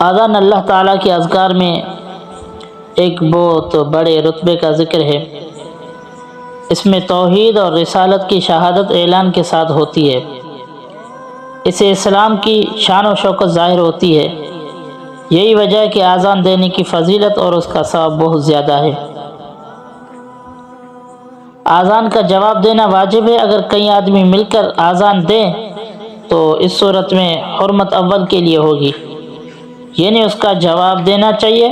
اذان اللہ تعالیٰ کے اذکار میں ایک بہت بڑے رتبے کا ذکر ہے۔ اس میں توحید اور رسالت کی شہادت اعلان کے ساتھ ہوتی ہے۔ اس سے اسلام کی شان و شوکت ظاہر ہوتی ہے۔ یہی وجہ ہے کہ اذان دینے کی فضیلت اور اس کا ثواب بہت زیادہ ہے۔ اذان کا جواب دینا واجب ہے۔ اگر کئی آدمی مل کر اذان دیں تو اس صورت میں حرمت اول کے لیے ہوگی، یعنی اس کا جواب دینا چاہیے۔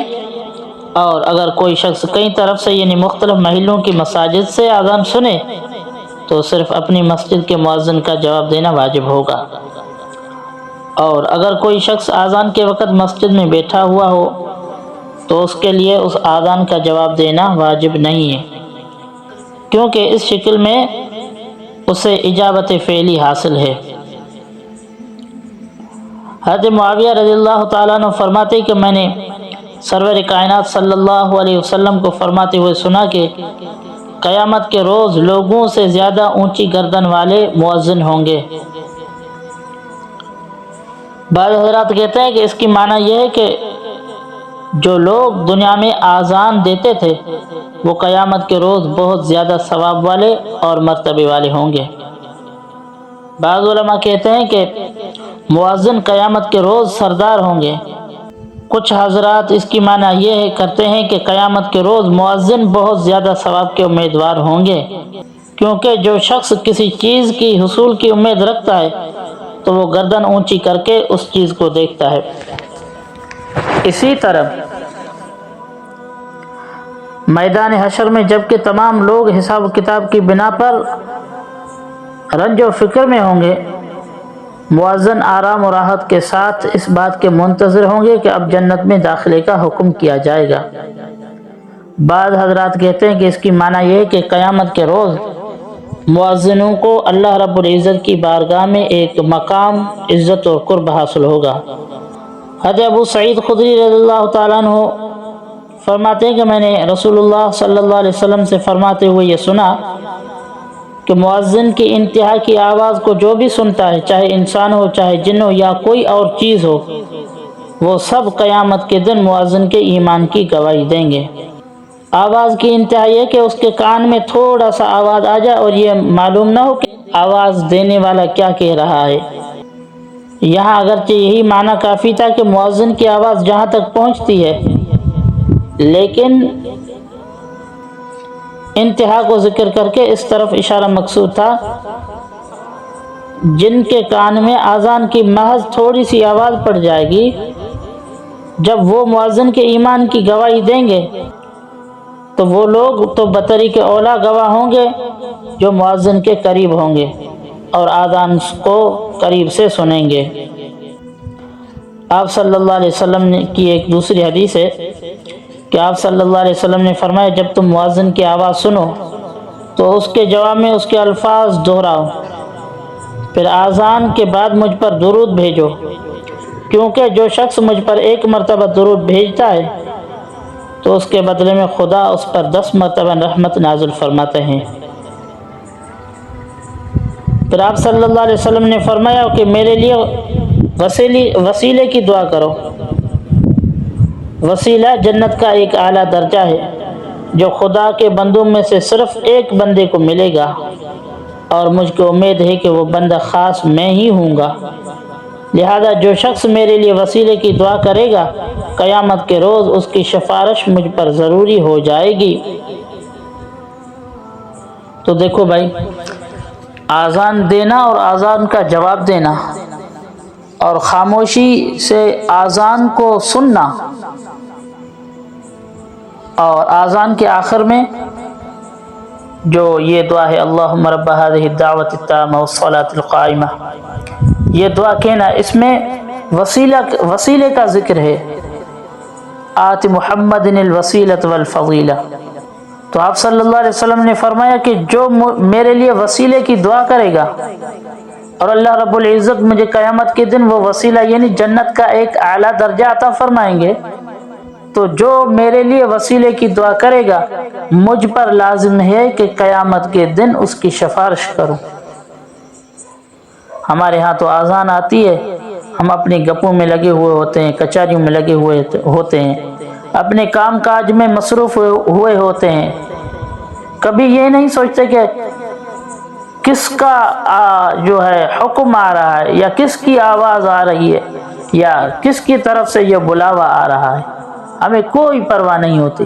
اور اگر کوئی شخص کئی طرف سے یعنی مختلف محلوں کی مساجد سے اذان سنے تو صرف اپنی مسجد کے مؤذن کا جواب دینا واجب ہوگا۔ اور اگر کوئی شخص اذان کے وقت مسجد میں بیٹھا ہوا ہو تو اس کے لیے اس اذان کا جواب دینا واجب نہیں ہے، کیونکہ اس شکل میں اسے اجابت فعلی حاصل ہے۔ حضرت معاویہ رضی اللہ تعالیٰ عنہ فرماتے کہ میں نے سرور کائنات صلی اللہ علیہ وسلم کو فرماتے ہوئے سنا کہ قیامت کے روز لوگوں سے زیادہ اونچی گردن والے مؤذن ہوں گے۔ بعض حضرات کہتے ہیں کہ اس کی معنی یہ ہے کہ جو لوگ دنیا میں اذان دیتے تھے وہ قیامت کے روز بہت زیادہ ثواب والے اور مرتبے والے ہوں گے۔ بعض علماء کہتے ہیں کہ مؤذن قیامت کے روز سردار ہوں گے۔ کچھ حضرات اس کی معنی یہ کرتے ہیں کہ قیامت کے روز مؤذن بہت زیادہ ثواب کے امیدوار ہوں گے، کیونکہ جو شخص کسی چیز کی حصول کی امید رکھتا ہے تو وہ گردن اونچی کر کے اس چیز کو دیکھتا ہے۔ اسی طرح میدان حشر میں جب کہ تمام لوگ حساب و کتاب کی بنا پر رنج و فکر میں ہوں گے، مؤذن آرام و راحت کے ساتھ اس بات کے منتظر ہوں گے کہ اب جنت میں داخلے کا حکم کیا جائے گا۔ بعض حضرات کہتے ہیں کہ اس کی معنی یہ ہے کہ قیامت کے روز مؤذنوں کو اللہ رب العزت کی بارگاہ میں ایک مقام، عزت اور قرب حاصل ہوگا۔ حضرت ابو سعید خدری رضی اللہ تعالیٰ عنہ فرماتے ہیں کہ میں نے رسول اللہ صلی اللہ علیہ وسلم سے فرماتے ہوئے یہ سنا کہ مؤذن کی انتہا کی آواز کو جو بھی سنتا ہے، چاہے انسان ہو، چاہے جن ہو یا کوئی اور چیز ہو، وہ سب قیامت کے دن مؤذن کے ایمان کی گواہی دیں گے۔ آواز کی انتہا یہ کہ اس کے کان میں تھوڑا سا آواز آ جائے اور یہ معلوم نہ ہو کہ آواز دینے والا کیا کہہ رہا ہے۔ یہاں اگرچہ یہی معنی کافی تھا کہ مؤذن کی آواز جہاں تک پہنچتی ہے، لیکن انتہا کو ذکر کر کے اس طرف اشارہ مقصود تھا جن کے کان میں اذان کی محض تھوڑی سی آواز پڑ جائے گی، جب وہ مؤذن کے ایمان کی گواہی دیں گے تو وہ لوگ تو بطریق اولا گواہ ہوں گے جو مؤذن کے قریب ہوں گے اور اذان کو قریب سے سنیں گے۔ آپ صلی اللہ علیہ وسلم کی ایک دوسری حدیث ہے کہ آپ صلی اللہ علیہ وسلم نے فرمایا جب تم مؤذن کی آواز سنو تو اس کے جواب میں اس کے الفاظ دہراؤ، پھر اذان کے بعد مجھ پر درود بھیجو، کیونکہ جو شخص مجھ پر ایک مرتبہ درود بھیجتا ہے تو اس کے بدلے میں خدا اس پر 10 مرتبہ رحمت نازل فرماتے ہیں۔ پھر آپ صلی اللہ علیہ وسلم نے فرمایا کہ میرے لیے وسیلے کی دعا کرو۔ وسیلہ جنت کا ایک اعلیٰ درجہ ہے جو خدا کے بندوں میں سے صرف ایک بندے کو ملے گا، اور مجھ کو امید ہے کہ وہ بندہ خاص میں ہی ہوں گا۔ لہذا جو شخص میرے لیے وسیلے کی دعا کرے گا قیامت کے روز اس کی سفارش مجھ پر ضروری ہو جائے گی۔ تو دیکھو بھائی، اذان دینا اور اذان کا جواب دینا اور خاموشی سے اذان کو سننا، اور اذان کے آخر میں جو یہ دعا ہے اللہم رب هذه الدعوة التامة والصلاة القائمة، یہ دعا کہنا، اس میں وسیلے کا ذکر ہے، آت محمد الوسیلۃ والفضیلہ۔ تو آپ صلی اللہ علیہ وسلم نے فرمایا کہ جو میرے لیے وسیلے کی دعا کرے گا اور اللہ رب العزت مجھے قیامت کے دن وہ وسیلہ یعنی جنت کا ایک اعلیٰ درجہ عطا فرمائیں گے، تو جو میرے لیے وسیلے کی دعا کرے گا مجھ پر لازم ہے کہ قیامت کے دن اس کی سفارش کروں۔ ہمارے ہاں تو اذان آتی ہے، ہم اپنی گپوں میں لگے ہوئے ہوتے ہیں، کچہریوں میں لگے ہوئے ہوتے ہیں، اپنے کام کاج میں مصروف ہوئے ہوتے ہیں، کبھی یہ نہیں سوچتے کہ کس کا جو ہے حکم آ رہا ہے، یا کس کی آواز آ رہی ہے، یا کس کی طرف سے یہ بلاوا آ رہا ہے، ہمیں کوئی پرواہ نہیں ہوتی۔